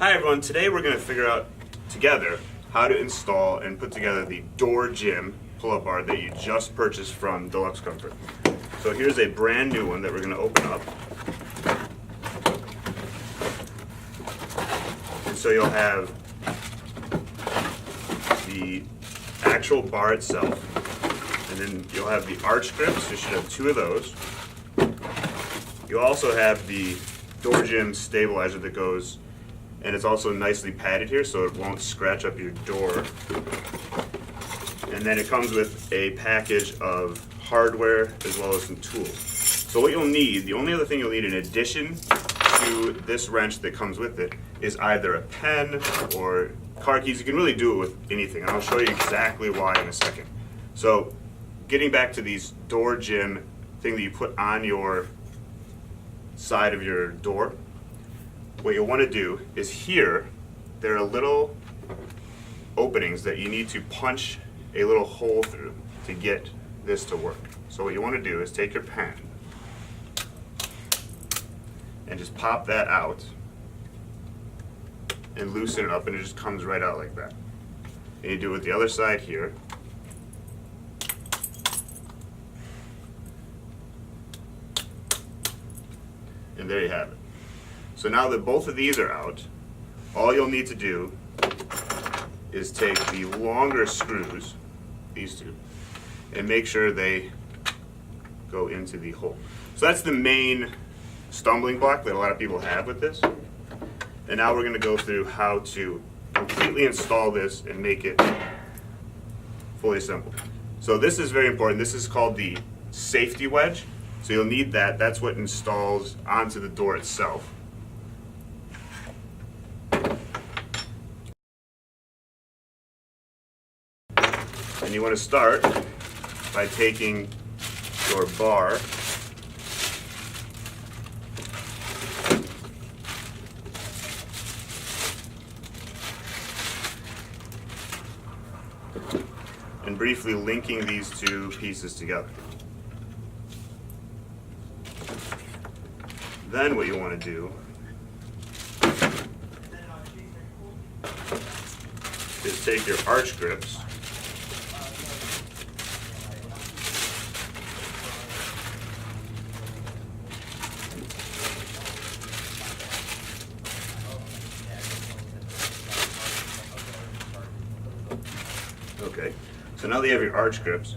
Hi everyone, today we're going to figure out together how to install and put together the Door Gym pull-up bar that you just purchased from Deluxe Comfort. So here's a brand new one that we're going to open up. And so you'll have the actual bar itself, and then you'll have the arch grips. You should have two of those. You'll also have the Door Gym stabilizer that goes, and it's also nicely padded here so it won't scratch up your door. And then it comes with a package of hardware as well as some tools. So what you'll need, the only other thing you'll need in addition to this wrench that comes with it, is either a pen or car keys. You can really do it with anything, and I'll show you exactly why in a second. So getting back to these Door Gym thing that you put on your side of your door, what you'll want to do is here, there are little openings that you need to punch a little hole through to get this to work. So what you want to do is take your pen and just pop that out and loosen it up, and it just comes right out like that. And you do it with the other side here. And there you have it. So now that both of these are out, all you'll need to do is take the longer screws, these two, and make sure they go into the hole. So that's the main stumbling block that a lot of people have with this. And now we're going to go through how to completely install this and make it fully assembled. So this is very important. This is called the safety wedge. So you'll need that. That's what installs onto the door itself. And you want to start by taking your bar and briefly linking these two pieces together. Then what you want to do is take your arch grips Okay, so now that you have your arch grips,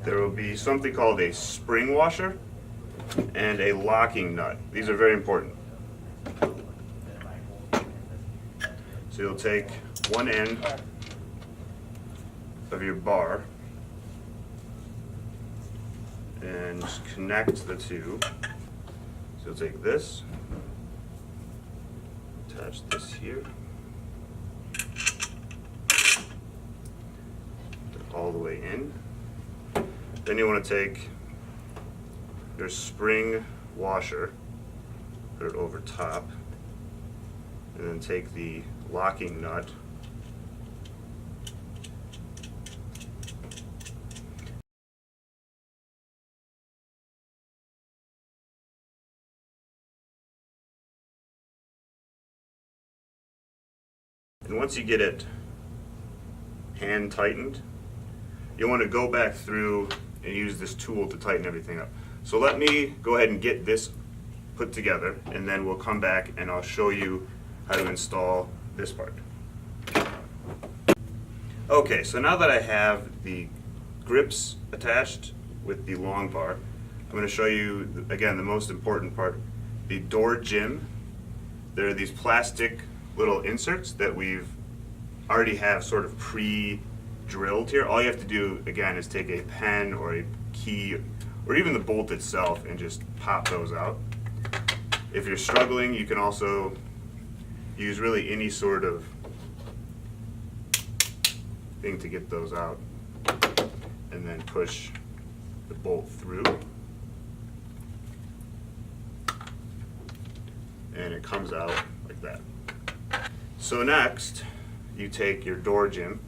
there will be something called a spring washer and a locking nut. These are very important. So you'll take one end of your bar and just connect the two. So you'll take this, attach this here, all the way in. Then you want to take your spring washer, put it over top, and then take the locking nut and once you get it hand tightened, you want to go back through and use this tool to tighten everything up. So let me go ahead and get this put together, and then we'll come back and I'll show you how to install this part. Okay, so now that I have the grips attached with the long bar, I'm going to show you, again, the most important part, the Door Gym. There are these plastic little inserts that we've already have sort of pre-drilled here. All you have to do, again, is take a pen or a key or even the bolt itself and just pop those out. If you're struggling, you can also use really any sort of thing to get those out, and then push the bolt through, and it comes out like that. So next, you take your Door Gym,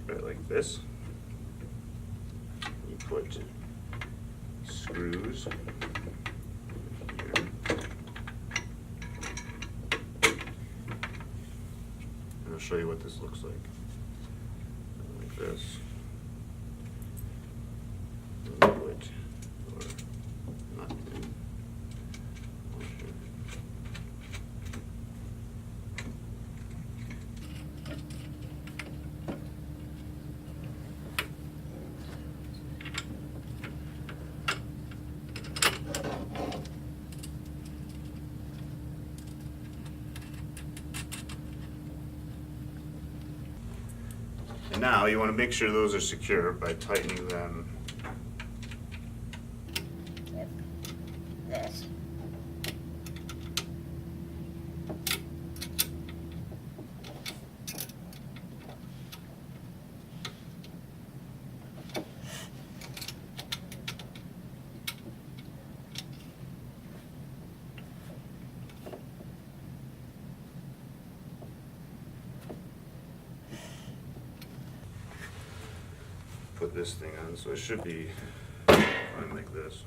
right like this. You put screws here. show you what this looks like. Like this. Liquid, or not even. And now you want to make sure those are secure by tightening them. Yep. This. Put this thing on, so it should be fine like this.